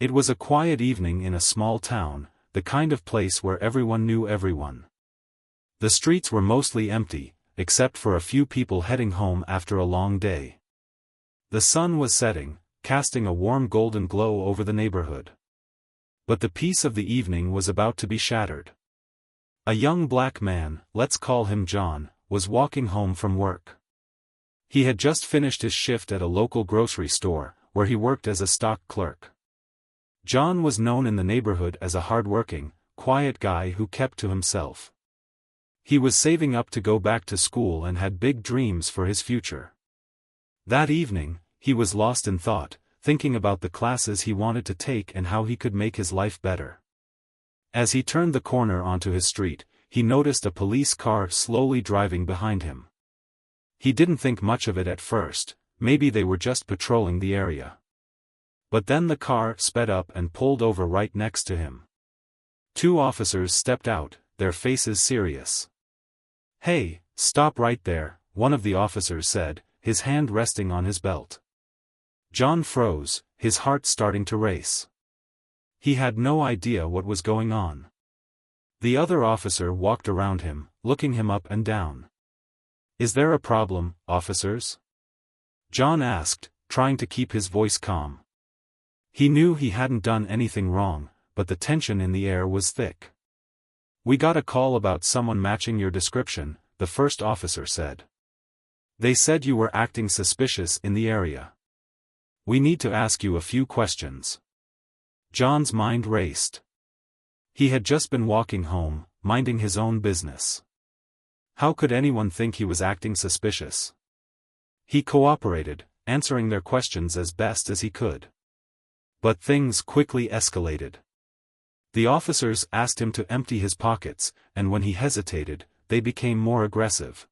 It was a quiet evening in a small town, the kind of place where everyone knew everyone. The streets were mostly empty, except for a few people heading home after a long day. The sun was setting, casting a warm golden glow over the neighborhood. But the peace of the evening was about to be shattered. A young black man, let's call him John, was walking home from work. He had just finished his shift at a local grocery store, where he worked as a stock clerk. John was known in the neighborhood as a hard-working, quiet guy who kept to himself. He was saving up to go back to school and had big dreams for his future. That evening, he was lost in thought, thinking about the classes he wanted to take and how he could make his life better. As he turned the corner onto his street, he noticed a police car slowly driving behind him. He didn't think much of it at first, maybe they were just patrolling the area. But then the car sped up and pulled over right next to him. Two officers stepped out, their faces serious. "Hey, stop right there," one of the officers said, his hand resting on his belt. John froze, his heart starting to race. He had no idea what was going on. The other officer walked around him, looking him up and down. "Is there a problem, officers?" John asked, trying to keep his voice calm. He knew he hadn't done anything wrong, but the tension in the air was thick. "We got a call about someone matching your description," the first officer said. "They said you were acting suspicious in the area. We need to ask you a few questions." John's mind raced. He had just been walking home, minding his own business. How could anyone think he was acting suspicious? He cooperated, answering their questions as best as he could. But things quickly escalated. The officers asked him to empty his pockets, and when he hesitated, they became more aggressive.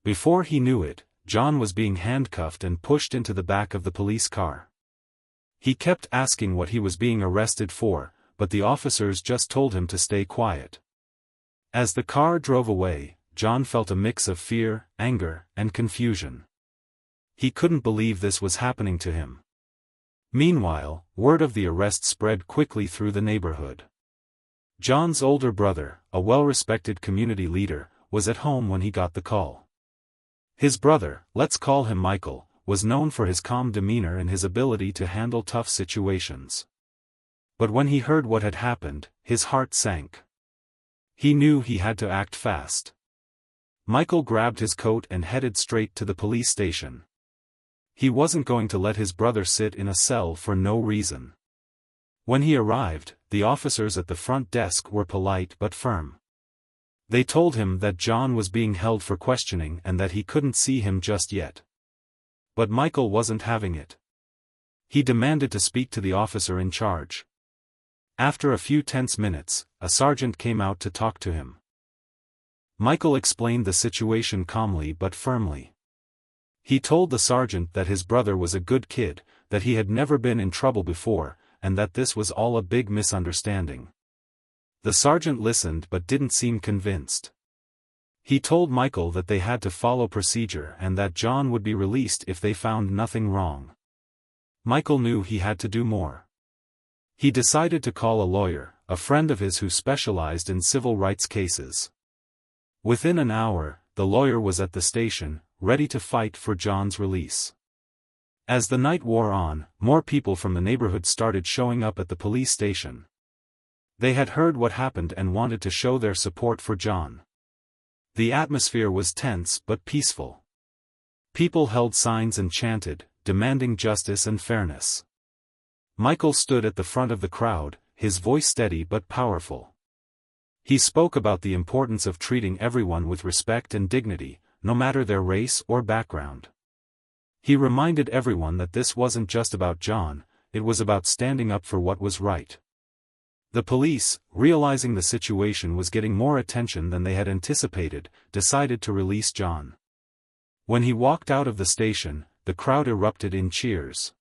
Before he knew it, John was being handcuffed and pushed into the back of the police car. He kept asking what he was being arrested for, but the officers just told him to stay quiet. As the car drove away, John felt a mix of fear, anger, and confusion. He couldn't believe this was happening to him. Meanwhile, word of the arrest spread quickly through the neighborhood. John's older brother, a well-respected community leader, was at home when he got the call. His brother, let's call him Michael, was known for his calm demeanor and his ability to handle tough situations. But when he heard what had happened, his heart sank. He knew he had to act fast. Michael grabbed his coat and headed straight to the police station. He wasn't going to let his brother sit in a cell for no reason. When he arrived, the officers at the front desk were polite but firm. They told him that John was being held for questioning and that he couldn't see him just yet. But Michael wasn't having it. He demanded to speak to the officer in charge. After a few tense minutes, a sergeant came out to talk to him. Michael explained the situation calmly but firmly. He told the sergeant that his brother was a good kid, that he had never been in trouble before, and that this was all a big misunderstanding. The sergeant listened but didn't seem convinced. He told Michael that they had to follow procedure and that John would be released if they found nothing wrong. Michael knew he had to do more. He decided to call a lawyer, a friend of his who specialized in civil rights cases. Within an hour, the lawyer was at the station, ready to fight for John's release. As the night wore on, more people from the neighborhood started showing up at the police station. They had heard what happened and wanted to show their support for John. The atmosphere was tense but peaceful. People held signs and chanted, demanding justice and fairness. Michael stood at the front of the crowd, his voice steady but powerful. He spoke about the importance of treating everyone with respect and dignity, no matter their race or background. He reminded everyone that this wasn't just about John, it was about standing up for what was right. The police, realizing the situation was getting more attention than they had anticipated, decided to release John. When he walked out of the station, the crowd erupted in cheers.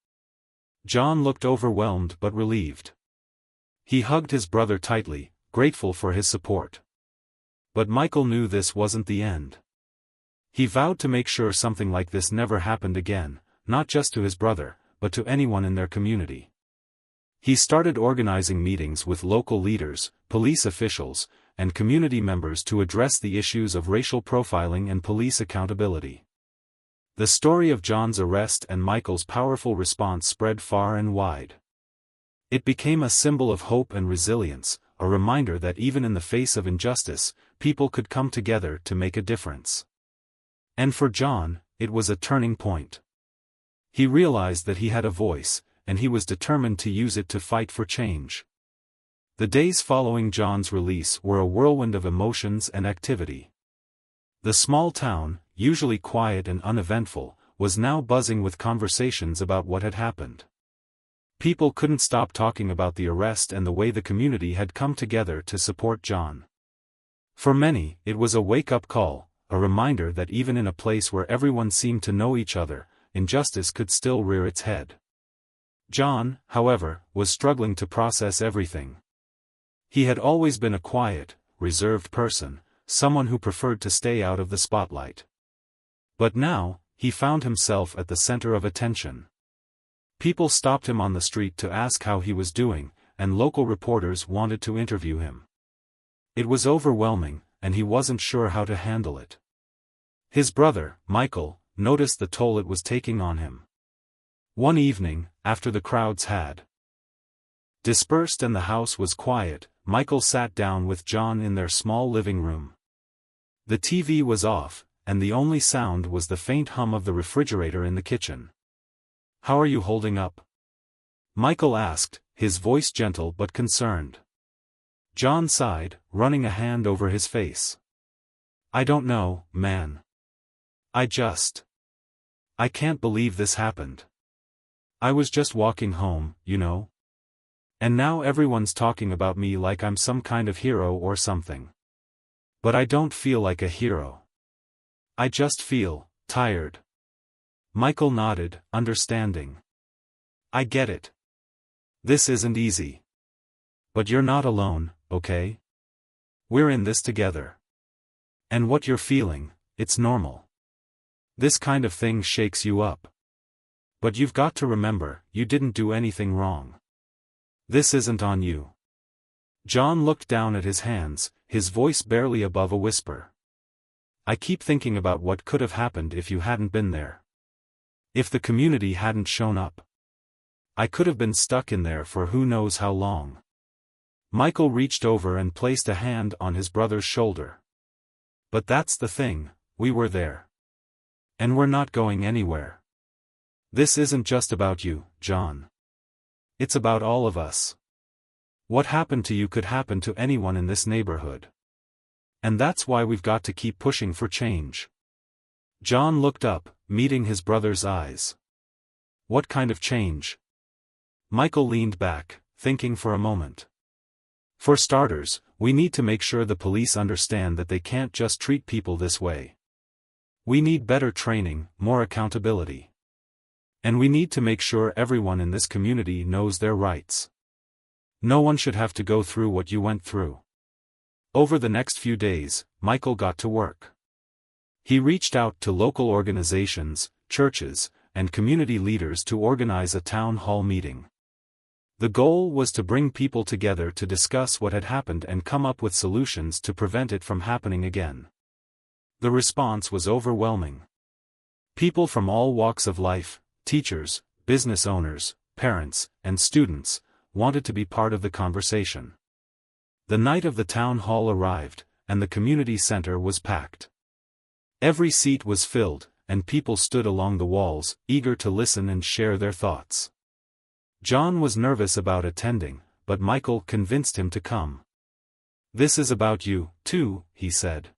John looked overwhelmed but relieved. He hugged his brother tightly, grateful for his support. But Michael knew this wasn't the end. He vowed to make sure something like this never happened again, not just to his brother, but to anyone in their community. He started organizing meetings with local leaders, police officials, and community members to address the issues of racial profiling and police accountability. The story of John's arrest and Michael's powerful response spread far and wide. It became a symbol of hope and resilience, a reminder that even in the face of injustice, people could come together to make a difference. And for John, it was a turning point. He realized that he had a voice, and he was determined to use it to fight for change. The days following John's release were a whirlwind of emotions and activity. The small town, usually quiet and uneventful, was now buzzing with conversations about what had happened. People couldn't stop talking about the arrest and the way the community had come together to support John. For many, it was a wake-up call, a reminder that even in a place where everyone seemed to know each other, injustice could still rear its head. John, however, was struggling to process everything. He had always been a quiet, reserved person, someone who preferred to stay out of the spotlight. But now, he found himself at the center of attention. People stopped him on the street to ask how he was doing, and local reporters wanted to interview him. It was overwhelming, and he wasn't sure how to handle it. His brother, Michael, noticed the toll it was taking on him. One evening, after the crowds had dispersed and the house was quiet, Michael sat down with John in their small living room. The TV was off, and the only sound was the faint hum of the refrigerator in the kitchen. "How are you holding up?" Michael asked, his voice gentle but concerned. John sighed, running a hand over his face. "I don't know, man. I can't believe this happened. I was just walking home, you know. And now everyone's talking about me like I'm some kind of hero or something. But I don't feel like a hero. I just feel tired." Michael nodded, understanding. "I get it. This isn't easy. But you're not alone, okay? We're in this together. And what you're feeling, it's normal. This kind of thing shakes you up. But you've got to remember, you didn't do anything wrong. This isn't on you." John looked down at his hands, his voice barely above a whisper. "I keep thinking about what could have happened if you hadn't been there. If the community hadn't shown up. I could have been stuck in there for who knows how long." Michael reached over and placed a hand on his brother's shoulder. "But that's the thing, we were there. And we're not going anywhere. This isn't just about you, John. It's about all of us. What happened to you could happen to anyone in this neighborhood. And that's why we've got to keep pushing for change." John looked up, meeting his brother's eyes. "What kind of change?" Michael leaned back, thinking for a moment. "For starters, we need to make sure the police understand that they can't just treat people this way. We need better training, more accountability. And we need to make sure everyone in this community knows their rights. No one should have to go through what you went through." Over the next few days, Michael got to work. He reached out to local organizations, churches, and community leaders to organize a town hall meeting. The goal was to bring people together to discuss what had happened and come up with solutions to prevent it from happening again. The response was overwhelming. People from all walks of life, teachers, business owners, parents, and students, wanted to be part of the conversation. The night of the town hall arrived, and the community center was packed. Every seat was filled, and people stood along the walls, eager to listen and share their thoughts. John was nervous about attending, but Michael convinced him to come. "This is about you, too," he said.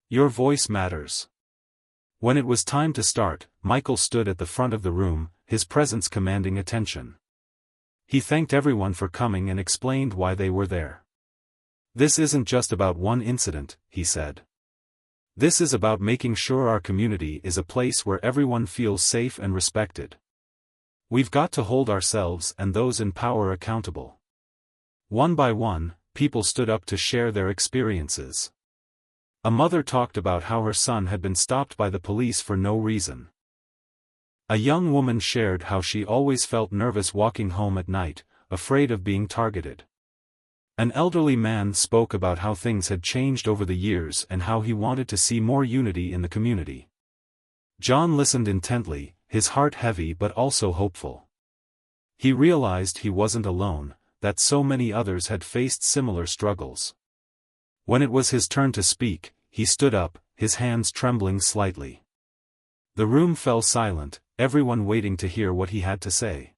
"Your voice matters." When it was time to start, Michael stood at the front of the room, his presence commanding attention. He thanked everyone for coming and explained why they were there. "This isn't just about one incident," he said. "This is about making sure our community is a place where everyone feels safe and respected. We've got to hold ourselves and those in power accountable." One by one, people stood up to share their experiences. A mother talked about how her son had been stopped by the police for no reason. A young woman shared how she always felt nervous walking home at night, afraid of being targeted. An elderly man spoke about how things had changed over the years and how he wanted to see more unity in the community. John listened intently, his heart heavy but also hopeful. He realized he wasn't alone, that so many others had faced similar struggles. When it was his turn to speak, he stood up, his hands trembling slightly. The room fell silent, everyone waiting to hear what he had to say.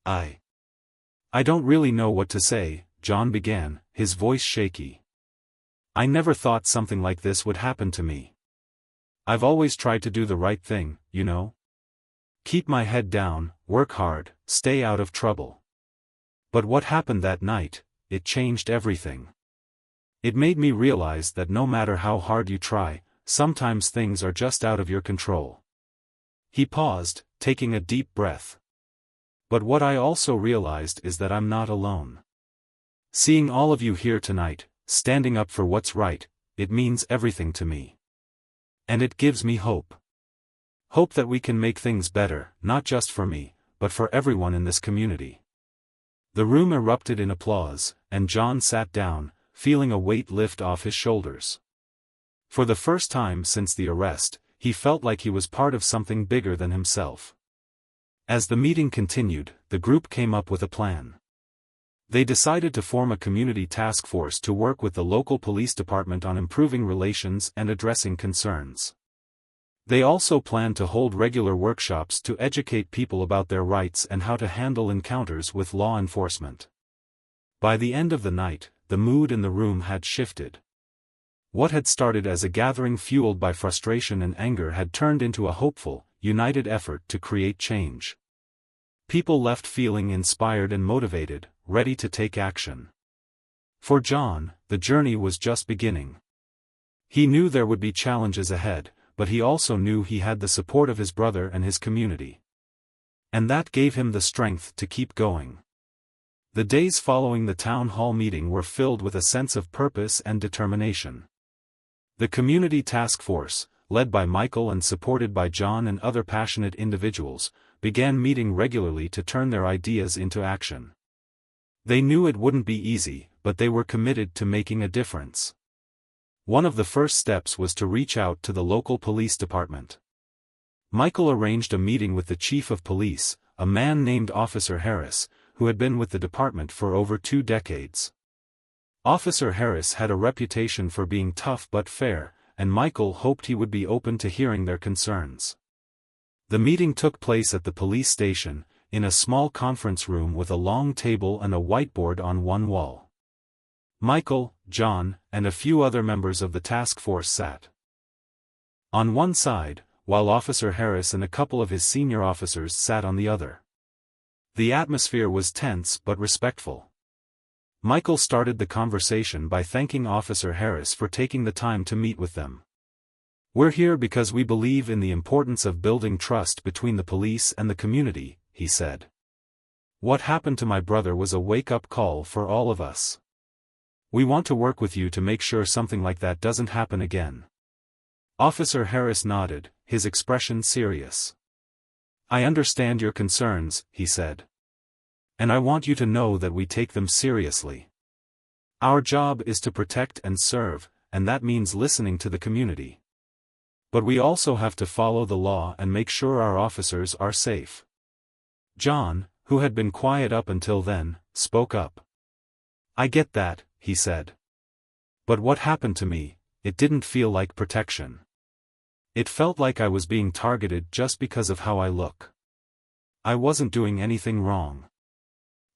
I don't really know what to say, John began, his voice shaky. I never thought something like this would happen to me. I've always tried to do the right thing, you know? Keep my head down, work hard, stay out of trouble. But what happened that night, it changed everything. It made me realize that no matter how hard you try, sometimes things are just out of your control. He paused, taking a deep breath. But what I also realized is that I'm not alone. Seeing all of you here tonight, standing up for what's right, it means everything to me. And it gives me hope. Hope that we can make things better, not just for me, but for everyone in this community. The room erupted in applause, and John sat down, feeling a weight lift off his shoulders. For the first time since the arrest, he felt like he was part of something bigger than himself. As the meeting continued, the group came up with a plan. They decided to form a community task force to work with the local police department on improving relations and addressing concerns. They also planned to hold regular workshops to educate people about their rights and how to handle encounters with law enforcement. By the end of the night, the mood in the room had shifted. What had started as a gathering fueled by frustration and anger had turned into a hopeful, united effort to create change. People left feeling inspired and motivated, ready to take action. For John, the journey was just beginning. He knew there would be challenges ahead, but he also knew he had the support of his brother and his community. And that gave him the strength to keep going. The days following the town hall meeting were filled with a sense of purpose and determination. The community task force, led by Michael and supported by John and other passionate individuals, began meeting regularly to turn their ideas into action. They knew it wouldn't be easy, but they were committed to making a difference. One of the first steps was to reach out to the local police department. Michael arranged a meeting with the chief of police, a man named Officer Harris, who had been with the department for over 2 decades. Officer Harris had a reputation for being tough but fair, and Michael hoped he would be open to hearing their concerns. The meeting took place at the police station, in a small conference room with a long table and a whiteboard on one wall. Michael, John, and a few other members of the task force sat on one side, while Officer Harris and a couple of his senior officers sat on the other. The atmosphere was tense but respectful. Michael started the conversation by thanking Officer Harris for taking the time to meet with them. "We're here because we believe in the importance of building trust between the police and the community," he said. "What happened to my brother was a wake-up call for all of us. We want to work with you to make sure something like that doesn't happen again." Officer Harris nodded, his expression serious. "I understand your concerns," he said. "And I want you to know that we take them seriously. Our job is to protect and serve, and that means listening to the community. But we also have to follow the law and make sure our officers are safe." John, who had been quiet up until then, spoke up. "I get that," he said. "But what happened to me, it didn't feel like protection. It felt like I was being targeted just because of how I look. I wasn't doing anything wrong.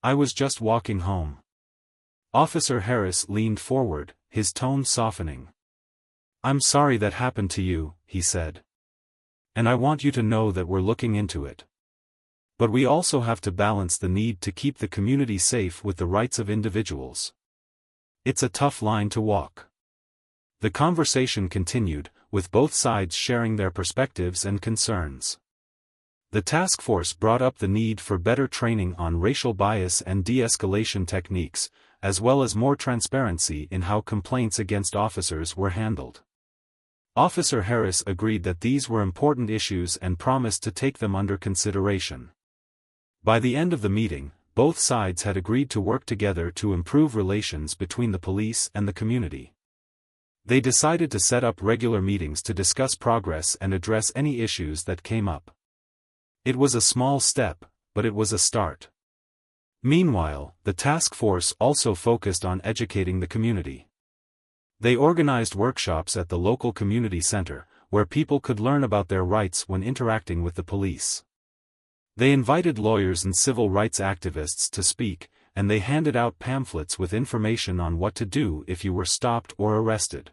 I was just walking home." Officer Harris leaned forward, his tone softening. "I'm sorry that happened to you," he said. "And I want you to know that we're looking into it. But we also have to balance the need to keep the community safe with the rights of individuals. It's a tough line to walk." The conversation continued, with both sides sharing their perspectives and concerns. The task force brought up the need for better training on racial bias and de-escalation techniques, as well as more transparency in how complaints against officers were handled. Officer Harris agreed that these were important issues and promised to take them under consideration. By the end of the meeting, both sides had agreed to work together to improve relations between the police and the community. They decided to set up regular meetings to discuss progress and address any issues that came up. It was a small step, but it was a start. Meanwhile, the task force also focused on educating the community. They organized workshops at the local community center, where people could learn about their rights when interacting with the police. They invited lawyers and civil rights activists to speak, and they handed out pamphlets with information on what to do if you were stopped or arrested.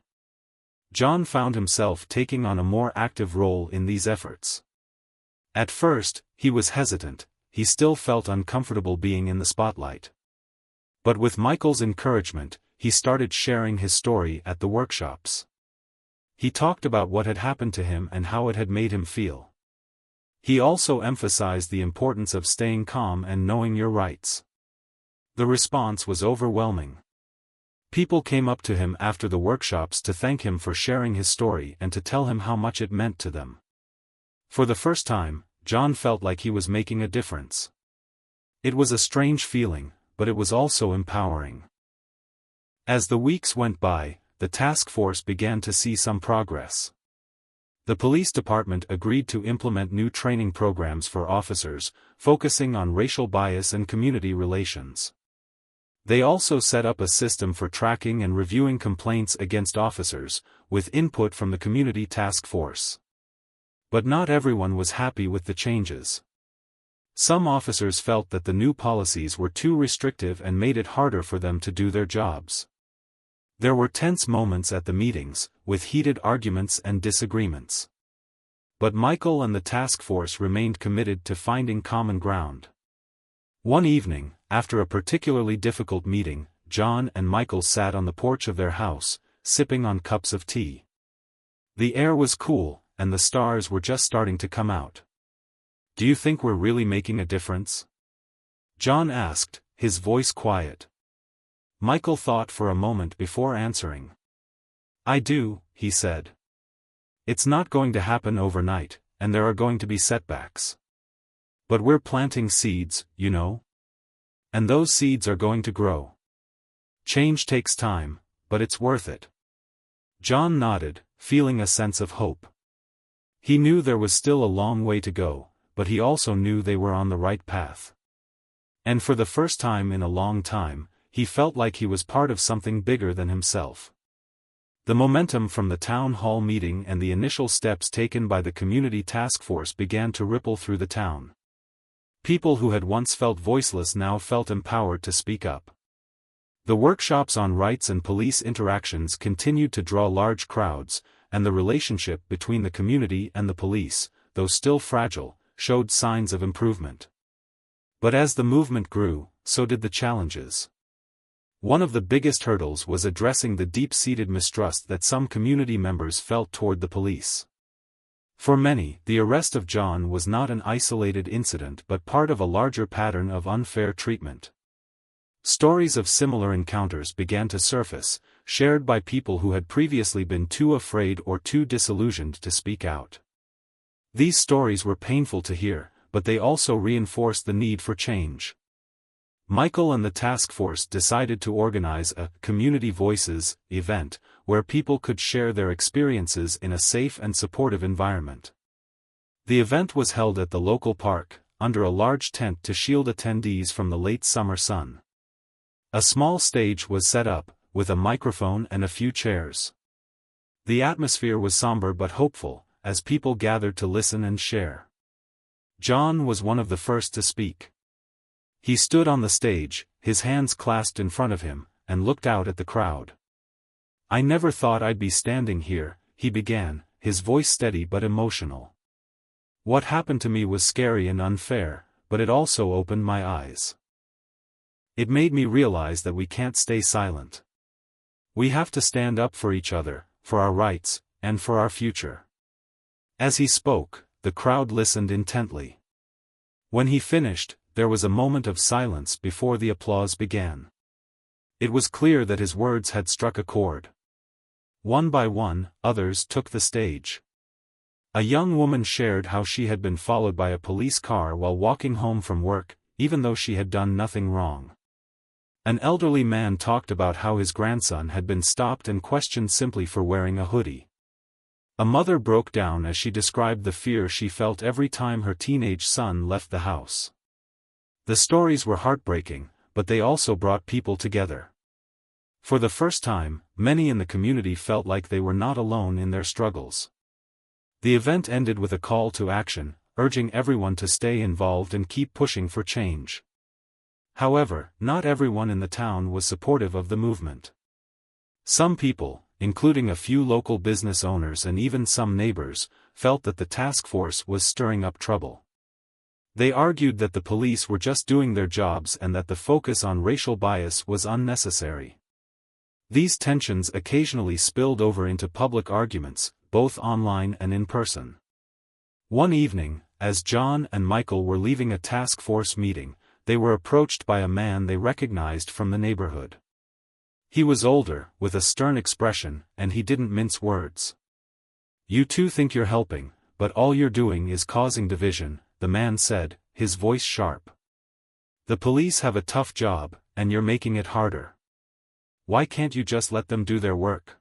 John found himself taking on a more active role in these efforts. At first, he was hesitant, he still felt uncomfortable being in the spotlight. But with Michael's encouragement, he started sharing his story at the workshops. He talked about what had happened to him and how it had made him feel. He also emphasized the importance of staying calm and knowing your rights. The response was overwhelming. People came up to him after the workshops to thank him for sharing his story and to tell him how much it meant to them. For the first time, John felt like he was making a difference. It was a strange feeling, but it was also empowering. As the weeks went by, the task force began to see some progress. The police department agreed to implement new training programs for officers, focusing on racial bias and community relations. They also set up a system for tracking and reviewing complaints against officers, with input from the community task force. But not everyone was happy with the changes. Some officers felt that the new policies were too restrictive and made it harder for them to do their jobs. There were tense moments at the meetings, with heated arguments and disagreements. But Michael and the task force remained committed to finding common ground. One evening, after a particularly difficult meeting, John and Michael sat on the porch of their house, sipping on cups of tea. The air was cool, and the stars were just starting to come out. "Do you think we're really making a difference?" John asked, his voice quiet. Michael thought for a moment before answering. "I do," he said. "It's not going to happen overnight, and there are going to be setbacks. But we're planting seeds, you know? And those seeds are going to grow. Change takes time, but it's worth it." John nodded, feeling a sense of hope. He knew there was still a long way to go, but he also knew they were on the right path. And for the first time in a long time, he felt like he was part of something bigger than himself. The momentum from the town hall meeting and the initial steps taken by the community task force began to ripple through the town. People who had once felt voiceless now felt empowered to speak up. The workshops on rights and police interactions continued to draw large crowds, and the relationship between the community and the police, though still fragile, showed signs of improvement. But as the movement grew, so did the challenges. One of the biggest hurdles was addressing the deep-seated mistrust that some community members felt toward the police. For many, the arrest of John was not an isolated incident but part of a larger pattern of unfair treatment. Stories of similar encounters began to surface, shared by people who had previously been too afraid or too disillusioned to speak out. These stories were painful to hear, but they also reinforced the need for change. Michael and the task force decided to organize a Community Voices event, where people could share their experiences in a safe and supportive environment. The event was held at the local park, under a large tent to shield attendees from the late summer sun. A small stage was set up, with a microphone and a few chairs. The atmosphere was somber but hopeful, as people gathered to listen and share. John was one of the first to speak. He stood on the stage, his hands clasped in front of him, and looked out at the crowd. "I never thought I'd be standing here," he began, his voice steady but emotional. "What happened to me was scary and unfair, but it also opened my eyes. It made me realize that we can't stay silent. We have to stand up for each other, for our rights, and for our future." As he spoke, the crowd listened intently. When he finished, there was a moment of silence before the applause began. It was clear that his words had struck a chord. One by one, others took the stage. A young woman shared how she had been followed by a police car while walking home from work, even though she had done nothing wrong. An elderly man talked about how his grandson had been stopped and questioned simply for wearing a hoodie. A mother broke down as she described the fear she felt every time her teenage son left the house. The stories were heartbreaking, but they also brought people together. For the first time, many in the community felt like they were not alone in their struggles. The event ended with a call to action, urging everyone to stay involved and keep pushing for change. However, not everyone in the town was supportive of the movement. Some people, including a few local business owners and even some neighbors, felt that the task force was stirring up trouble. They argued that the police were just doing their jobs and that the focus on racial bias was unnecessary. These tensions occasionally spilled over into public arguments, both online and in person. One evening, as John and Michael were leaving a task force meeting, they were approached by a man they recognized from the neighborhood. He was older, with a stern expression, and he didn't mince words. "You two think you're helping, but all you're doing is causing division," the man said, his voice sharp. "The police have a tough job, and you're making it harder. Why can't you just let them do their work?"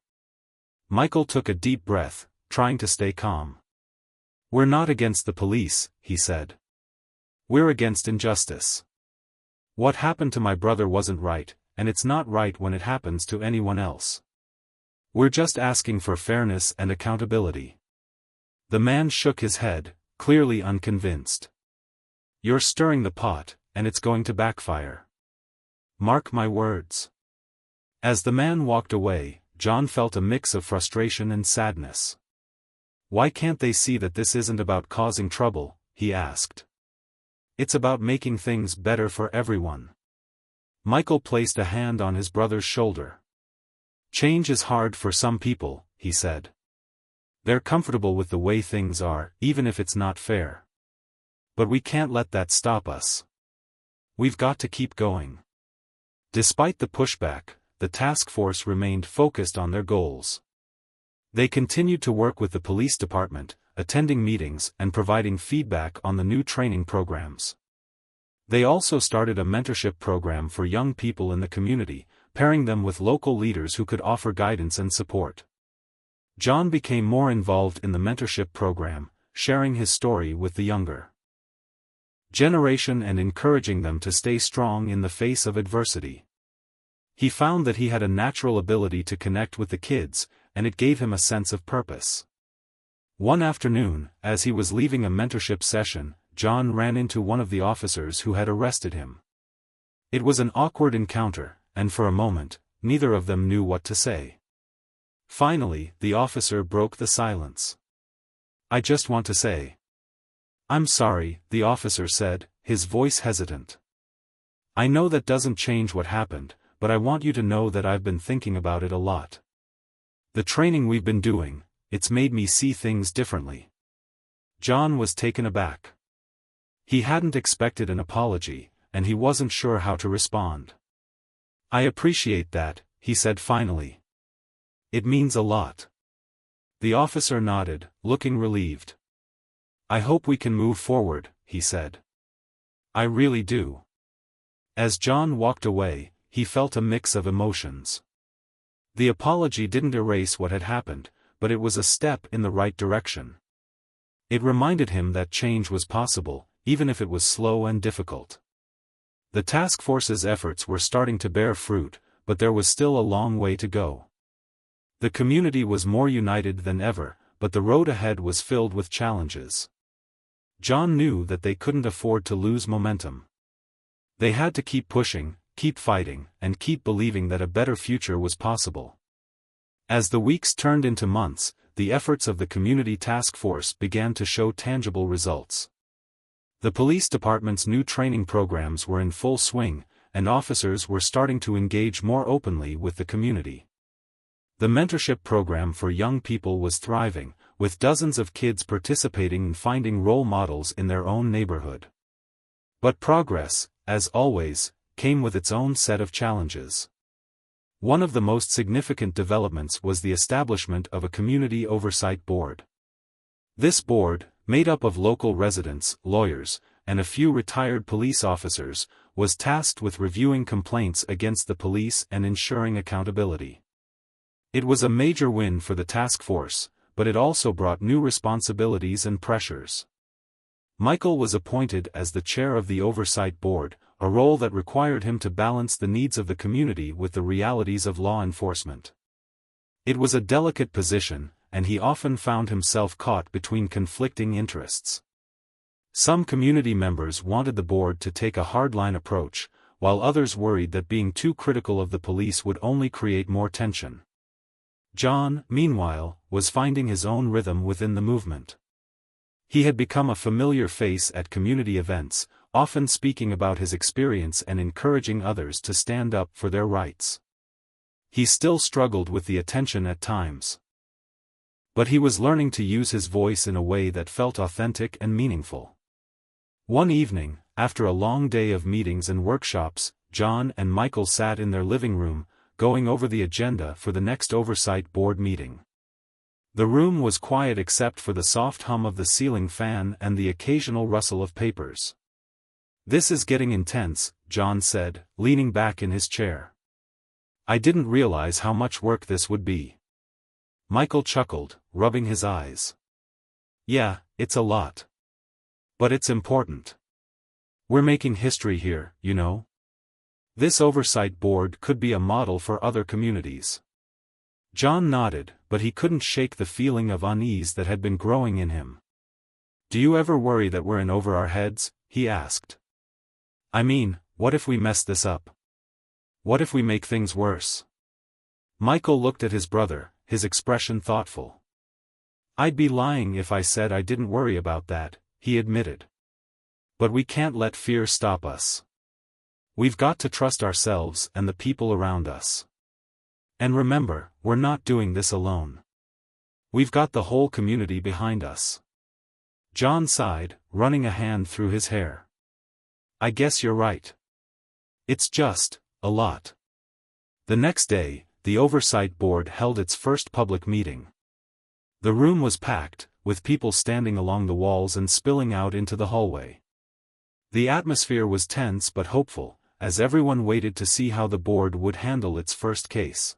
Michael took a deep breath, trying to stay calm. "We're not against the police," he said. "We're against injustice. What happened to my brother wasn't right, and it's not right when it happens to anyone else. We're just asking for fairness and accountability." The man shook his head, clearly unconvinced. "You're stirring the pot, and it's going to backfire. Mark my words." As the man walked away, John felt a mix of frustration and sadness. "Why can't they see that this isn't about causing trouble?" he asked. "It's about making things better for everyone." Michael placed a hand on his brother's shoulder. "Change is hard for some people," he said. "They're comfortable with the way things are, even if it's not fair. But we can't let that stop us. We've got to keep going." Despite the pushback, the task force remained focused on their goals. They continued to work with the police department, attending meetings and providing feedback on the new training programs. They also started a mentorship program for young people in the community, pairing them with local leaders who could offer guidance and support. John became more involved in the mentorship program, sharing his story with the younger generation and encouraging them to stay strong in the face of adversity. He found that he had a natural ability to connect with the kids, and it gave him a sense of purpose. One afternoon, as he was leaving a mentorship session, John ran into one of the officers who had arrested him. It was an awkward encounter, and for a moment, neither of them knew what to say. Finally, the officer broke the silence. "I just want to say, I'm sorry," the officer said, his voice hesitant. "I know that doesn't change what happened, but I want you to know that I've been thinking about it a lot. The training we've been doing, it's made me see things differently." John was taken aback. He hadn't expected an apology, and he wasn't sure how to respond. "I appreciate that," he said finally. "It means a lot." The officer nodded, looking relieved. "I hope we can move forward," he said. "I really do." As John walked away, he felt a mix of emotions. The apology didn't erase what had happened, but it was a step in the right direction. It reminded him that change was possible, even if it was slow and difficult. The task force's efforts were starting to bear fruit, but there was still a long way to go. The community was more united than ever, but the road ahead was filled with challenges. John knew that they couldn't afford to lose momentum. They had to keep pushing, keep fighting, and keep believing that a better future was possible. As the weeks turned into months, the efforts of the community task force began to show tangible results. The police department's new training programs were in full swing, and officers were starting to engage more openly with the community. The mentorship program for young people was thriving, with dozens of kids participating and finding role models in their own neighborhood. But progress, as always, came with its own set of challenges. One of the most significant developments was the establishment of a community oversight board. This board, made up of local residents, lawyers, and a few retired police officers, was tasked with reviewing complaints against the police and ensuring accountability. It was a major win for the task force, but it also brought new responsibilities and pressures. Michael was appointed as the chair of the Oversight Board, a role that required him to balance the needs of the community with the realities of law enforcement. It was a delicate position, and he often found himself caught between conflicting interests. Some community members wanted the board to take a hardline approach, while others worried that being too critical of the police would only create more tension. John, meanwhile, was finding his own rhythm within the movement. He had become a familiar face at community events, often speaking about his experience and encouraging others to stand up for their rights. He still struggled with the attention at times. But he was learning to use his voice in a way that felt authentic and meaningful. One evening, after a long day of meetings and workshops, John and Michael sat in their living room, going over the agenda for the next Oversight Board meeting. The room was quiet except for the soft hum of the ceiling fan and the occasional rustle of papers. "This is getting intense," John said, leaning back in his chair. "I didn't realize how much work this would be." Michael chuckled, rubbing his eyes. "Yeah, it's a lot. But it's important. We're making history here, you know. This Oversight Board could be a model for other communities." John nodded, but he couldn't shake the feeling of unease that had been growing in him. "Do you ever worry that we're in over our heads?" he asked. "I mean, what if we mess this up? What if we make things worse?" Michael looked at his brother, his expression thoughtful. "I'd be lying if I said I didn't worry about that," he admitted. "But we can't let fear stop us. We've got to trust ourselves and the people around us. And remember, we're not doing this alone. We've got the whole community behind us." John sighed, running a hand through his hair. "I guess you're right. It's just a lot." The next day, the Oversight Board held its first public meeting. The room was packed, with people standing along the walls and spilling out into the hallway. The atmosphere was tense but hopeful, as everyone waited to see how the board would handle its first case.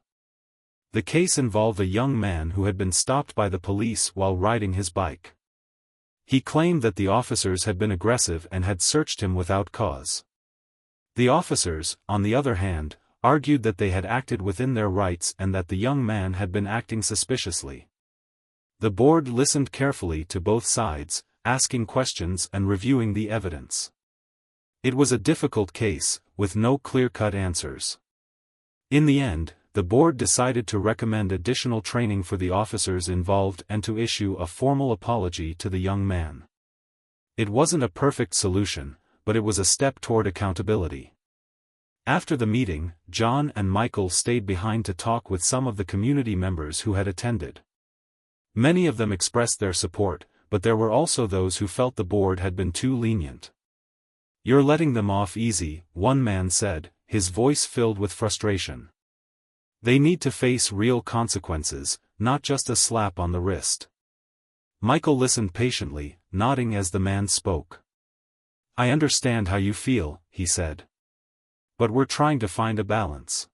The case involved a young man who had been stopped by the police while riding his bike. He claimed that the officers had been aggressive and had searched him without cause. The officers, on the other hand, argued that they had acted within their rights and that the young man had been acting suspiciously. The board listened carefully to both sides, asking questions and reviewing the evidence. It was a difficult case, with no clear-cut answers. In the end, the board decided to recommend additional training for the officers involved and to issue a formal apology to the young man. It wasn't a perfect solution, but it was a step toward accountability. After the meeting, John and Michael stayed behind to talk with some of the community members who had attended. Many of them expressed their support, but there were also those who felt the board had been too lenient. "You're letting them off easy," one man said, his voice filled with frustration. "They need to face real consequences, not just a slap on the wrist." Michael listened patiently, nodding as the man spoke. "I understand how you feel," he said. "But we're trying to find a balance.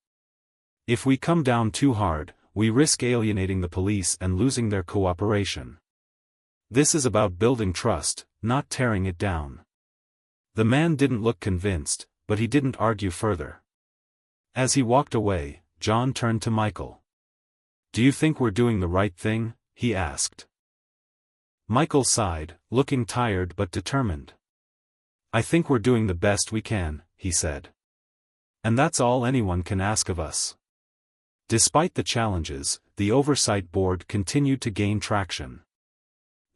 If we come down too hard, we risk alienating the police and losing their cooperation. This is about building trust, not tearing it down." The man didn't look convinced, but he didn't argue further. As he walked away, John turned to Michael. "Do you think we're doing the right thing?" he asked. Michael sighed, looking tired but determined. "I think we're doing the best we can," he said. "And that's all anyone can ask of us." Despite the challenges, the Oversight Board continued to gain traction.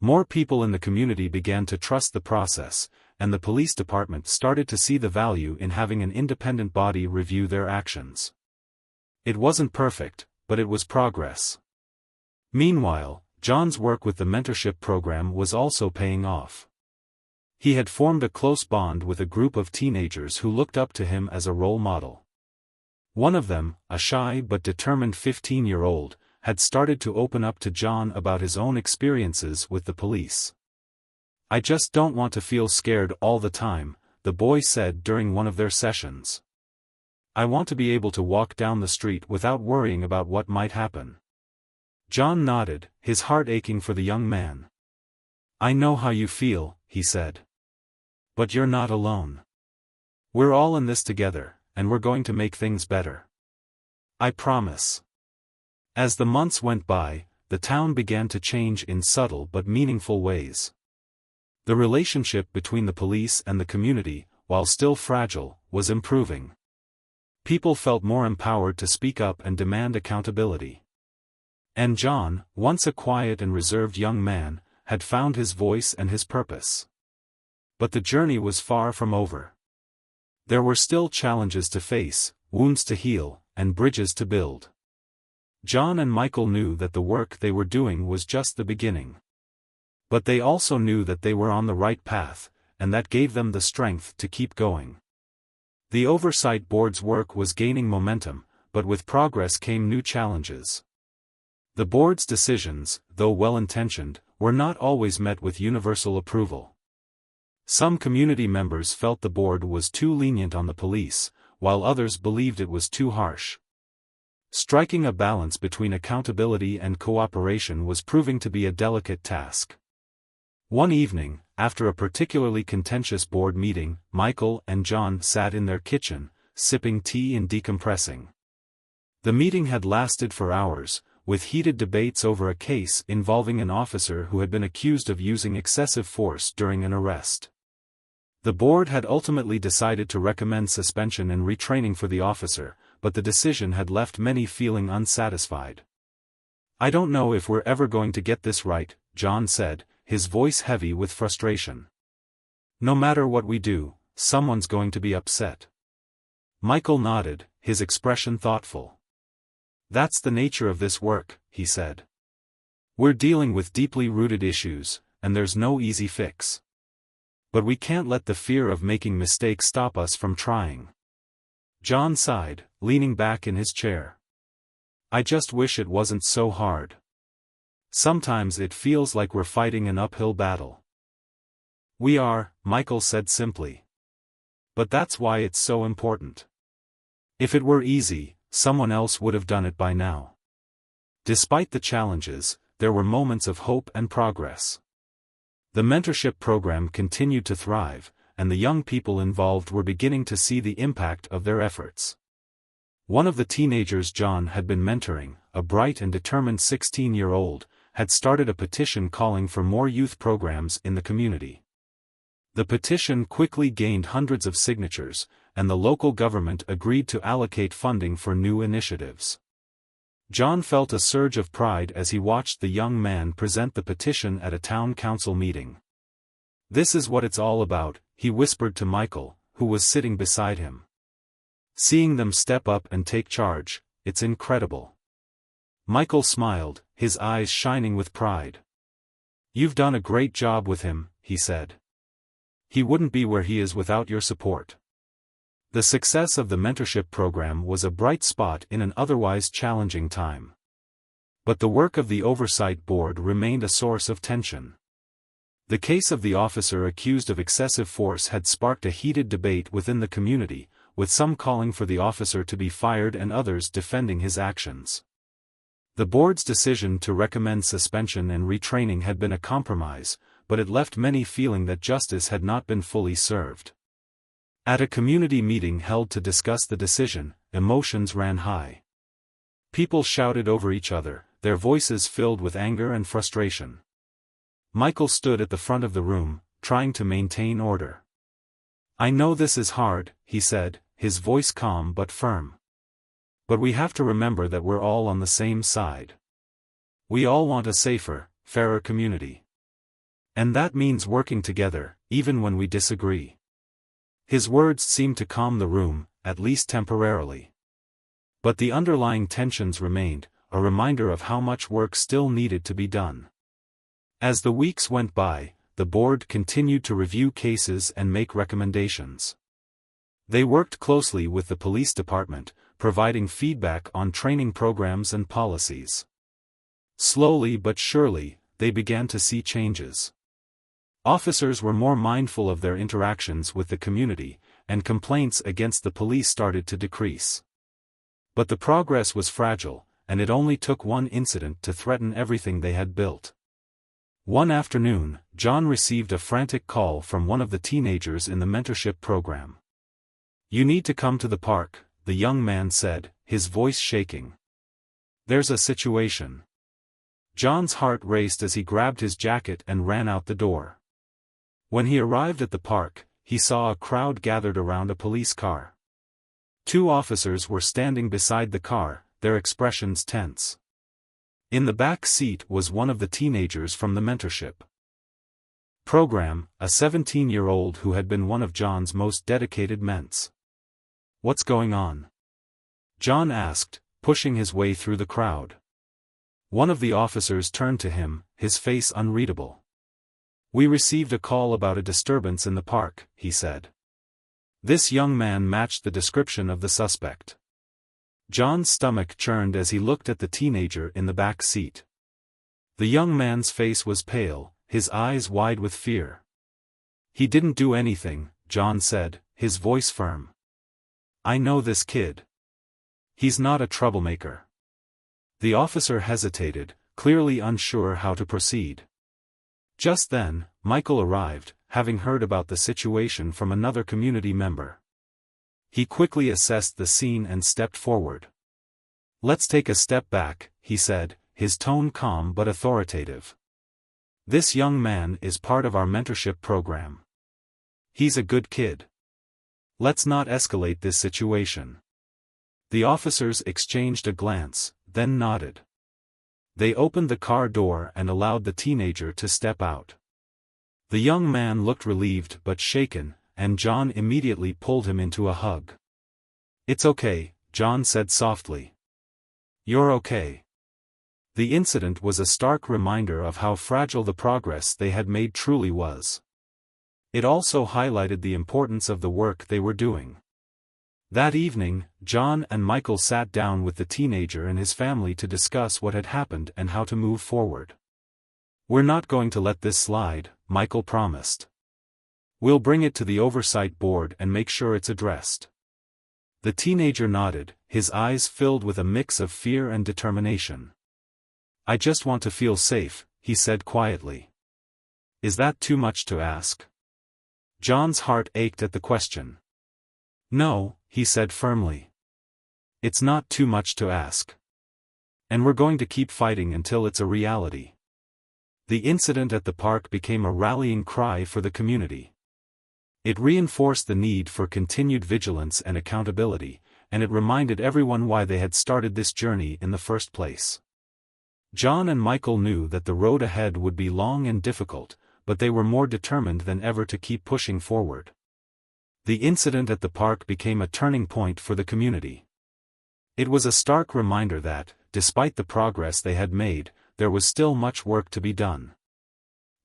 More people in the community began to trust the process, and the police department started to see the value in having an independent body review their actions. It wasn't perfect, but it was progress. Meanwhile, John's work with the mentorship program was also paying off. He had formed a close bond with a group of teenagers who looked up to him as a role model. One of them, a shy but determined 15-year-old, had started to open up to John about his own experiences with the police. "I just don't want to feel scared all the time," the boy said during one of their sessions. "I want to be able to walk down the street without worrying about what might happen." John nodded, his heart aching for the young man. "I know how you feel," he said. "But you're not alone. We're all in this together, and we're going to make things better. I promise." As the months went by, the town began to change in subtle but meaningful ways. The relationship between the police and the community, while still fragile, was improving. People felt more empowered to speak up and demand accountability. And John, once a quiet and reserved young man, had found his voice and his purpose. But the journey was far from over. There were still challenges to face, wounds to heal, and bridges to build. John and Michael knew that the work they were doing was just the beginning. But they also knew that they were on the right path, and that gave them the strength to keep going. The Oversight Board's work was gaining momentum, but with progress came new challenges. The board's decisions, though well-intentioned, were not always met with universal approval. Some community members felt the board was too lenient on the police, while others believed it was too harsh. Striking a balance between accountability and cooperation was proving to be a delicate task. One evening, after a particularly contentious board meeting, Michael and John sat in their kitchen, sipping tea and decompressing. The meeting had lasted for hours, with heated debates over a case involving an officer who had been accused of using excessive force during an arrest. The board had ultimately decided to recommend suspension and retraining for the officer, but the decision had left many feeling unsatisfied. "I don't know if we're ever going to get this right," John said, his voice heavy with frustration. "No matter what we do, someone's going to be upset." Michael nodded, his expression thoughtful. "That's the nature of this work," he said. "We're dealing with deeply rooted issues, and there's no easy fix. But we can't let the fear of making mistakes stop us from trying." John sighed, leaning back in his chair. "I just wish it wasn't so hard. Sometimes it feels like we're fighting an uphill battle." "We are," Michael said simply. "But that's why it's so important. If it were easy, someone else would have done it by now." Despite the challenges, there were moments of hope and progress. The mentorship program continued to thrive, and the young people involved were beginning to see the impact of their efforts. One of the teenagers John had been mentoring, a bright and determined 16-year-old, had started a petition calling for more youth programs in the community. The petition quickly gained hundreds of signatures, and the local government agreed to allocate funding for new initiatives. John felt a surge of pride as he watched the young man present the petition at a town council meeting. "This is what it's all about," he whispered to Michael, who was sitting beside him. "Seeing them step up and take charge, it's incredible." Michael smiled, his eyes shining with pride. "You've done a great job with him," he said. "He wouldn't be where he is without your support." The success of the mentorship program was a bright spot in an otherwise challenging time. But the work of the Oversight Board remained a source of tension. The case of the officer accused of excessive force had sparked a heated debate within the community, with some calling for the officer to be fired and others defending his actions. The board's decision to recommend suspension and retraining had been a compromise, but it left many feeling that justice had not been fully served. At a community meeting held to discuss the decision, emotions ran high. People shouted over each other, their voices filled with anger and frustration. Michael stood at the front of the room, trying to maintain order. "I know this is hard," he said, his voice calm but firm. "But we have to remember that we're all on the same side. We all want a safer, fairer community. And that means working together, even when we disagree." His words seemed to calm the room, at least temporarily. But the underlying tensions remained, a reminder of how much work still needed to be done. As the weeks went by, the board continued to review cases and make recommendations. They worked closely with the police department, providing feedback on training programs and policies. Slowly but surely, they began to see changes. Officers were more mindful of their interactions with the community, and complaints against the police started to decrease. But the progress was fragile, and it only took one incident to threaten everything they had built. One afternoon, John received a frantic call from one of the teenagers in the mentorship program. "You need to come to the park," the young man said, his voice shaking. "There's a situation." John's heart raced as he grabbed his jacket and ran out the door. When he arrived at the park, he saw a crowd gathered around a police car. 2 officers were standing beside the car, their expressions tense. In the back seat was one of the teenagers from the mentorship program, a 17-year-old who had been one of John's most dedicated ments. "What's going on?" John asked, pushing his way through the crowd. One of the officers turned to him, his face unreadable. "We received a call about a disturbance in the park," he said. This young man matched the description of the suspect. John's stomach churned as he looked at the teenager in the back seat. The young man's face was pale, his eyes wide with fear. "He didn't do anything," John said, his voice firm. "I know this kid. He's not a troublemaker." The officer hesitated, clearly unsure how to proceed. Just then, Michael arrived, having heard about the situation from another community member. He quickly assessed the scene and stepped forward. "Let's take a step back," he said, his tone calm but authoritative. "This young man is part of our mentorship program. He's a good kid. Let's not escalate this situation." The officers exchanged a glance, then nodded. They opened the car door and allowed the teenager to step out. The young man looked relieved but shaken, and John immediately pulled him into a hug. "It's okay," John said softly. "You're okay." The incident was a stark reminder of how fragile the progress they had made truly was. It also highlighted the importance of the work they were doing. That evening, John and Michael sat down with the teenager and his family to discuss what had happened and how to move forward. "We're not going to let this slide," Michael promised. "We'll bring it to the oversight board and make sure it's addressed." The teenager nodded, his eyes filled with a mix of fear and determination. "I just want to feel safe," he said quietly. "Is that too much to ask?" John's heart ached at the question. "No," he said firmly. "It's not too much to ask. And we're going to keep fighting until it's a reality." The incident at the park became a rallying cry for the community. It reinforced the need for continued vigilance and accountability, and it reminded everyone why they had started this journey in the first place. John and Michael knew that the road ahead would be long and difficult, but they were more determined than ever to keep pushing forward. The incident at the park became a turning point for the community. It was a stark reminder that, despite the progress they had made, there was still much work to be done.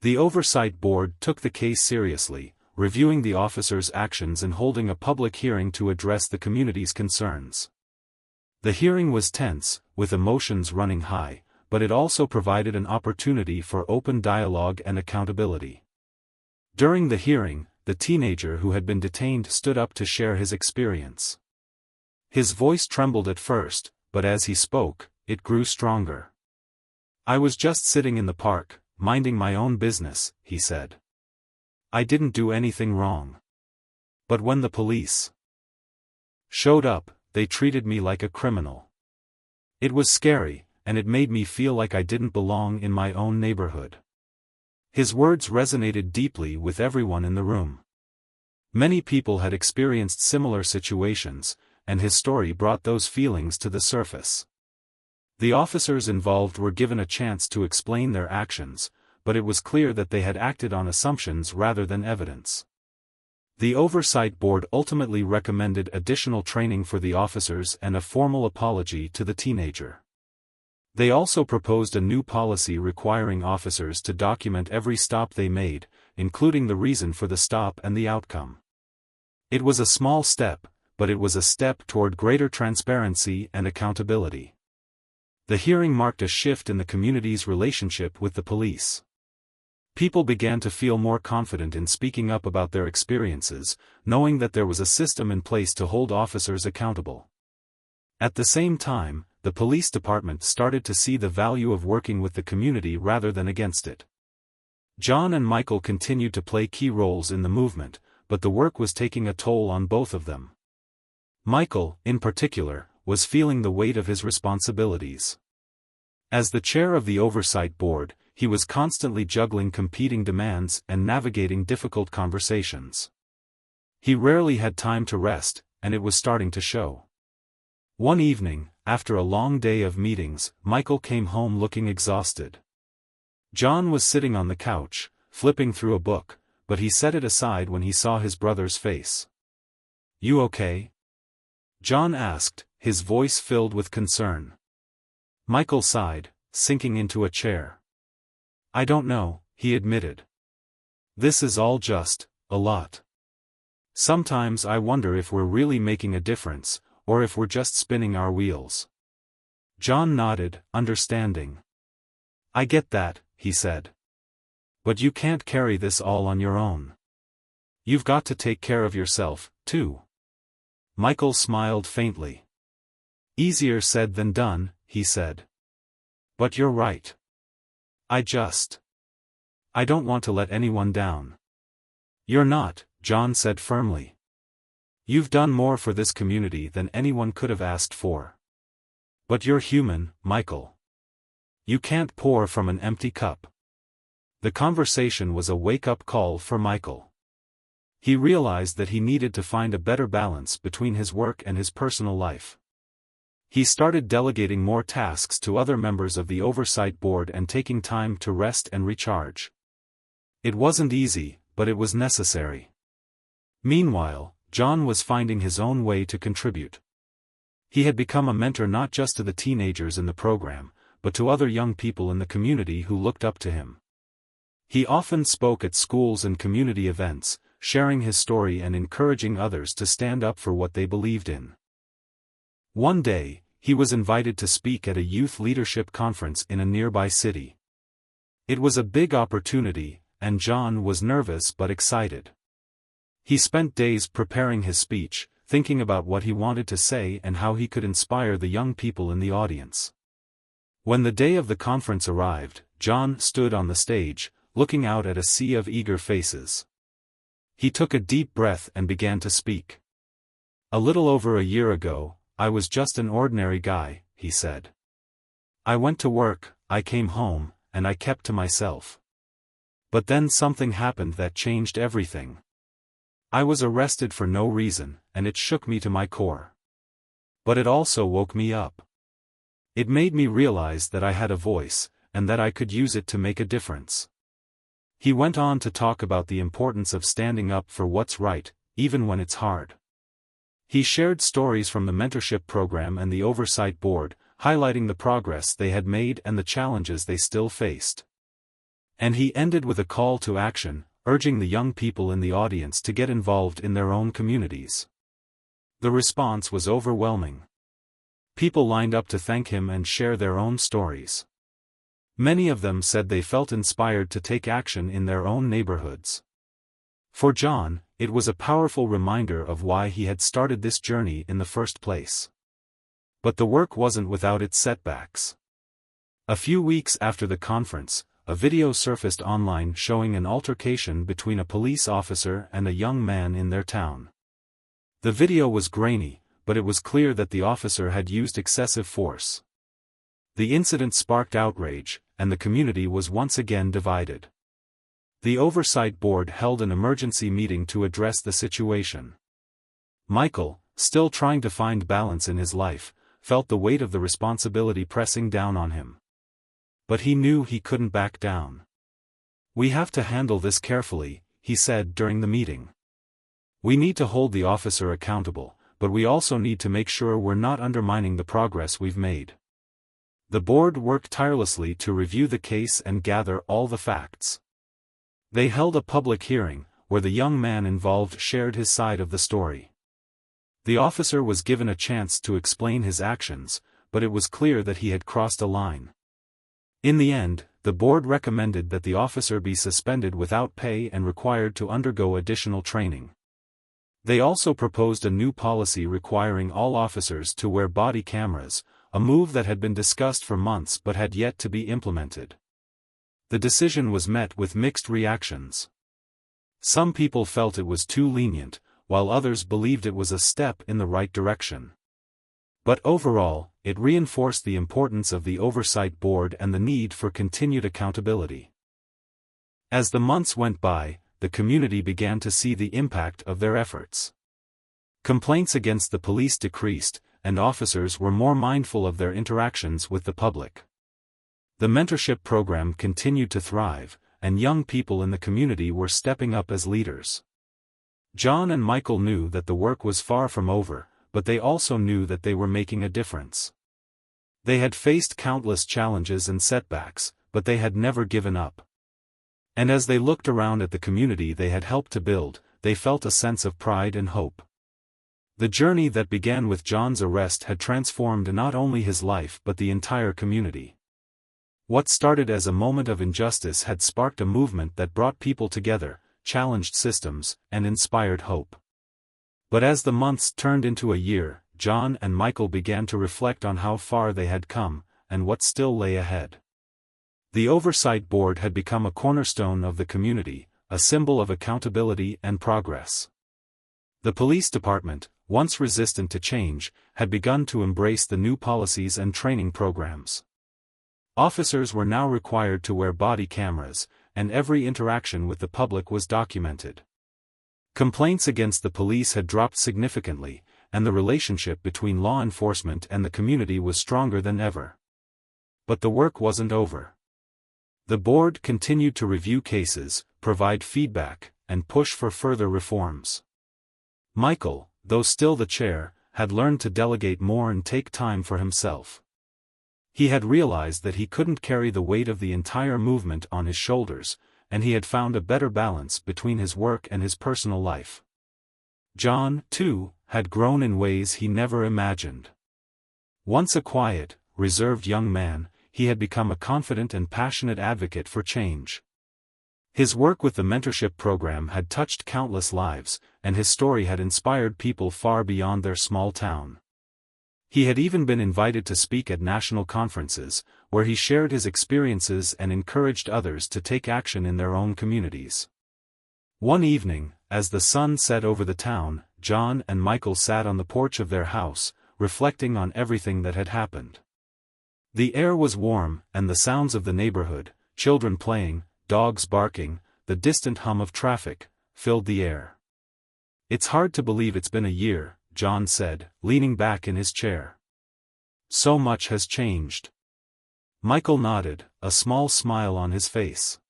The oversight board took the case seriously, reviewing the officers' actions and holding a public hearing to address the community's concerns. The hearing was tense, with emotions running high, but it also provided an opportunity for open dialogue and accountability. During the hearing, the teenager who had been detained stood up to share his experience. His voice trembled at first, but as he spoke, it grew stronger. "I was just sitting in the park, minding my own business," he said. "I didn't do anything wrong. But when the police showed up, they treated me like a criminal. It was scary, and it made me feel like I didn't belong in my own neighborhood." His words resonated deeply with everyone in the room. Many people had experienced similar situations, and his story brought those feelings to the surface. The officers involved were given a chance to explain their actions, but it was clear that they had acted on assumptions rather than evidence. The oversight board ultimately recommended additional training for the officers and a formal apology to the teenager. They also proposed a new policy requiring officers to document every stop they made, including the reason for the stop and the outcome. It was a small step, but it was a step toward greater transparency and accountability. The hearing marked a shift in the community's relationship with the police. People began to feel more confident in speaking up about their experiences, knowing that there was a system in place to hold officers accountable. At the same time, the police department started to see the value of working with the community rather than against it. John and Michael continued to play key roles in the movement, but the work was taking a toll on both of them. Michael, in particular, was feeling the weight of his responsibilities. As the chair of the oversight board, he was constantly juggling competing demands and navigating difficult conversations. He rarely had time to rest, and it was starting to show. One evening, after a long day of meetings, Michael came home looking exhausted. John was sitting on the couch, flipping through a book, but he set it aside when he saw his brother's face. "You okay?" John asked, his voice filled with concern. Michael sighed, sinking into a chair. "I don't know," he admitted. "This is all just a lot. Sometimes I wonder if we're really making a difference, or if we're just spinning our wheels." John nodded, understanding. "I get that," he said. "But you can't carry this all on your own. You've got to take care of yourself, too." Michael smiled faintly. "Easier said than done," he said. "But you're right. I don't want to let anyone down." "You're not," John said firmly. "You've done more for this community than anyone could have asked for. But you're human, Michael. You can't pour from an empty cup." The conversation was a wake-up call for Michael. He realized that he needed to find a better balance between his work and his personal life. He started delegating more tasks to other members of the oversight board and taking time to rest and recharge. It wasn't easy, but it was necessary. Meanwhile, John was finding his own way to contribute. He had become a mentor not just to the teenagers in the program, but to other young people in the community who looked up to him. He often spoke at schools and community events, sharing his story and encouraging others to stand up for what they believed in. One day, he was invited to speak at a youth leadership conference in a nearby city. It was a big opportunity, and John was nervous but excited. He spent days preparing his speech, thinking about what he wanted to say and how he could inspire the young people in the audience. When the day of the conference arrived, John stood on the stage, looking out at a sea of eager faces. He took a deep breath and began to speak. "A little over a year ago, I was just an ordinary guy," he said. "I went to work, I came home, and I kept to myself. But then something happened that changed everything. I was arrested for no reason, and it shook me to my core. But it also woke me up. It made me realize that I had a voice, and that I could use it to make a difference." He went on to talk about the importance of standing up for what's right, even when it's hard. He shared stories from the mentorship program and the oversight board, highlighting the progress they had made and the challenges they still faced. And he ended with a call to action, urging the young people in the audience to get involved in their own communities. The response was overwhelming. People lined up to thank him and share their own stories. Many of them said they felt inspired to take action in their own neighborhoods. For John, it was a powerful reminder of why he had started this journey in the first place. But the work wasn't without its setbacks. A few weeks after the conference, a video surfaced online showing an altercation between a police officer and a young man in their town. The video was grainy, but it was clear that the officer had used excessive force. The incident sparked outrage, and the community was once again divided. The oversight board held an emergency meeting to address the situation. Michael, still trying to find balance in his life, felt the weight of the responsibility pressing down on him. But he knew he couldn't back down. "We have to handle this carefully," he said during the meeting. "We need to hold the officer accountable, but we also need to make sure we're not undermining the progress we've made." The board worked tirelessly to review the case and gather all the facts. They held a public hearing, where the young man involved shared his side of the story. The officer was given a chance to explain his actions, but it was clear that he had crossed a line. In the end, the board recommended that the officer be suspended without pay and required to undergo additional training. They also proposed a new policy requiring all officers to wear body cameras, a move that had been discussed for months but had yet to be implemented. The decision was met with mixed reactions. Some people felt it was too lenient, while others believed it was a step in the right direction. But overall, it reinforced the importance of the oversight board and the need for continued accountability. As the months went by, the community began to see the impact of their efforts. Complaints against the police decreased, and officers were more mindful of their interactions with the public. The mentorship program continued to thrive, and young people in the community were stepping up as leaders. John and Michael knew that the work was far from over, but they also knew that they were making a difference. They had faced countless challenges and setbacks, but they had never given up. And as they looked around at the community they had helped to build, they felt a sense of pride and hope. The journey that began with John's arrest had transformed not only his life but the entire community. What started as a moment of injustice had sparked a movement that brought people together, challenged systems, and inspired hope. But as the months turned into a year, John and Michael began to reflect on how far they had come, and what still lay ahead. The Oversight Board had become a cornerstone of the community, a symbol of accountability and progress. The police department, once resistant to change, had begun to embrace the new policies and training programs. Officers were now required to wear body cameras, and every interaction with the public was documented. Complaints against the police had dropped significantly, and the relationship between law enforcement and the community was stronger than ever. But the work wasn't over. The board continued to review cases, provide feedback, and push for further reforms. Michael, though still the chair, had learned to delegate more and take time for himself. He had realized that he couldn't carry the weight of the entire movement on his shoulders, and he had found a better balance between his work and his personal life. John, too, had grown in ways he never imagined. Once a quiet, reserved young man, he had become a confident and passionate advocate for change. His work with the mentorship program had touched countless lives, and his story had inspired people far beyond their small town. He had even been invited to speak at national conferences, where he shared his experiences and encouraged others to take action in their own communities. One evening, as the sun set over the town, John and Michael sat on the porch of their house, reflecting on everything that had happened. The air was warm, and the sounds of the neighborhood, children playing, dogs barking, the distant hum of traffic, filled the air. "It's hard to believe it's been a year," John said, leaning back in his chair. "So much has changed." Michael nodded, a small smile on his face.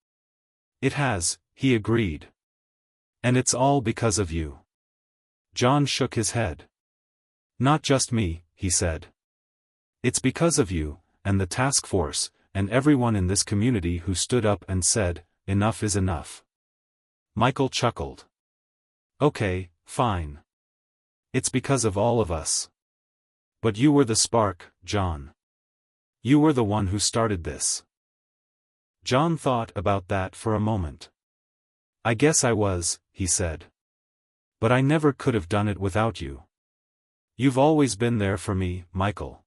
"It has," he agreed. "And it's all because of you." John shook his head. "Not just me," he said. "It's because of you, and the task force, and everyone in this community who stood up and said, 'Enough is enough.'" Michael chuckled. "Okay, fine. It's because of all of us. But you were the spark, John. You were the one who started this." John thought about that for a moment. "I guess I was," he said. "But I never could have done it without you. You've always been there for me, Michael.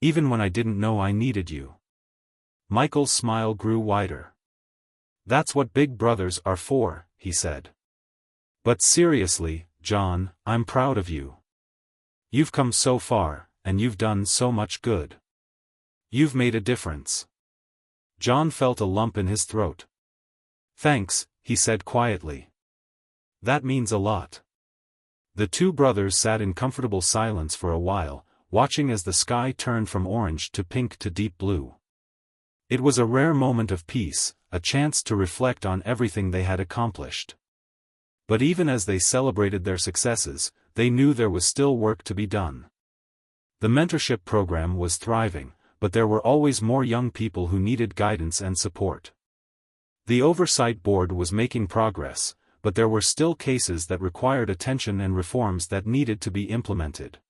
Even when I didn't know I needed you." Michael's smile grew wider. "That's what big brothers are for," he said. "But seriously, John, I'm proud of you. You've come so far, and you've done so much good. You've made a difference." John felt a lump in his throat. "Thanks," he said quietly. "That means a lot." The two brothers sat in comfortable silence for a while, watching as the sky turned from orange to pink to deep blue. It was a rare moment of peace, a chance to reflect on everything they had accomplished. But even as they celebrated their successes, they knew there was still work to be done. The mentorship program was thriving, but there were always more young people who needed guidance and support. The Oversight Board was making progress, but there were still cases that required attention and reforms that needed to be implemented.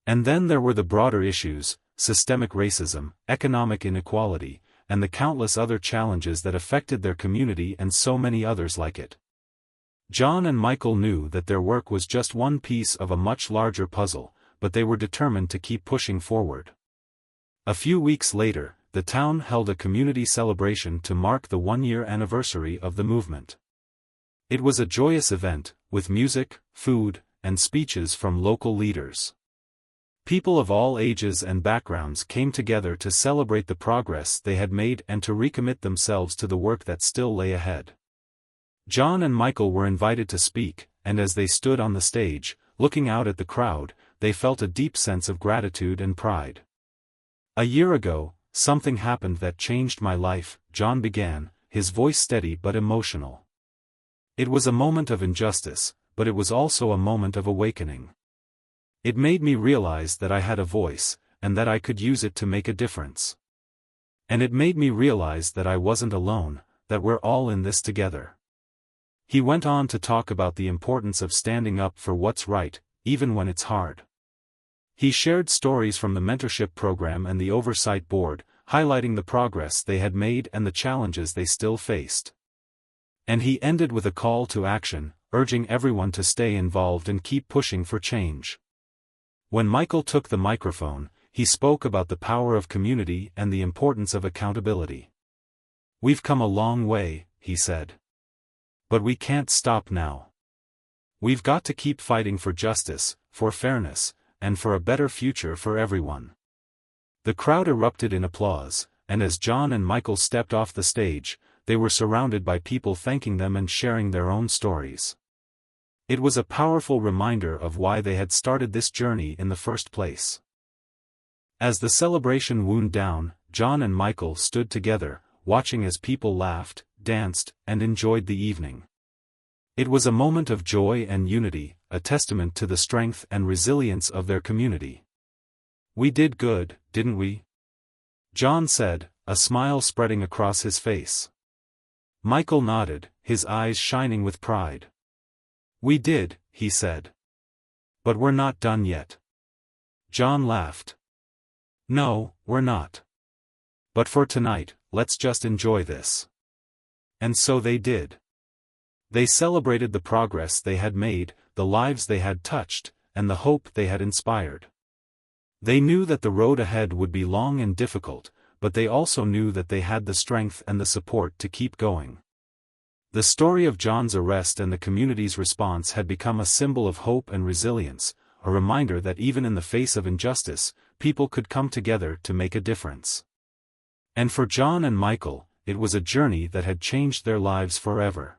And then there were the broader issues: systemic racism, economic inequality, and the countless other challenges that affected their community and so many others like it. John and Michael knew that their work was just one piece of a much larger puzzle, but they were determined to keep pushing forward. A few weeks later, the town held a community celebration to mark the one-year anniversary of the movement. It was a joyous event, with music, food, and speeches from local leaders. People of all ages and backgrounds came together to celebrate the progress they had made and to recommit themselves to the work that still lay ahead. John and Michael were invited to speak, and as they stood on the stage, looking out at the crowd, they felt a deep sense of gratitude and pride. "A year ago, something happened that changed my life," John began, his voice steady but emotional. "It was a moment of injustice, but it was also a moment of awakening. It made me realize that I had a voice, and that I could use it to make a difference. And it made me realize that I wasn't alone, that we're all in this together." He went on to talk about the importance of standing up for what's right, even when it's hard. He shared stories from the mentorship program and the oversight board, highlighting the progress they had made and the challenges they still faced. And he ended with a call to action, urging everyone to stay involved and keep pushing for change. When Michael took the microphone, he spoke about the power of community and the importance of accountability. "We've come a long way," he said. "But we can't stop now. We've got to keep fighting for justice, for fairness, and for a better future for everyone." The crowd erupted in applause, and as John and Michael stepped off the stage, they were surrounded by people thanking them and sharing their own stories. It was a powerful reminder of why they had started this journey in the first place. As the celebration wound down, John and Michael stood together, watching as people laughed, danced, and enjoyed the evening. It was a moment of joy and unity, a testament to the strength and resilience of their community. "We did good, didn't we?" John said, a smile spreading across his face. Michael nodded, his eyes shining with pride. "We did," he said. "But we're not done yet." John laughed. "No, we're not. But for tonight, let's just enjoy this." And so they did. They celebrated the progress they had made, the lives they had touched, and the hope they had inspired. They knew that the road ahead would be long and difficult, but they also knew that they had the strength and the support to keep going. The story of John's arrest and the community's response had become a symbol of hope and resilience, a reminder that even in the face of injustice, people could come together to make a difference. And for John and Michael, it was a journey that had changed their lives forever.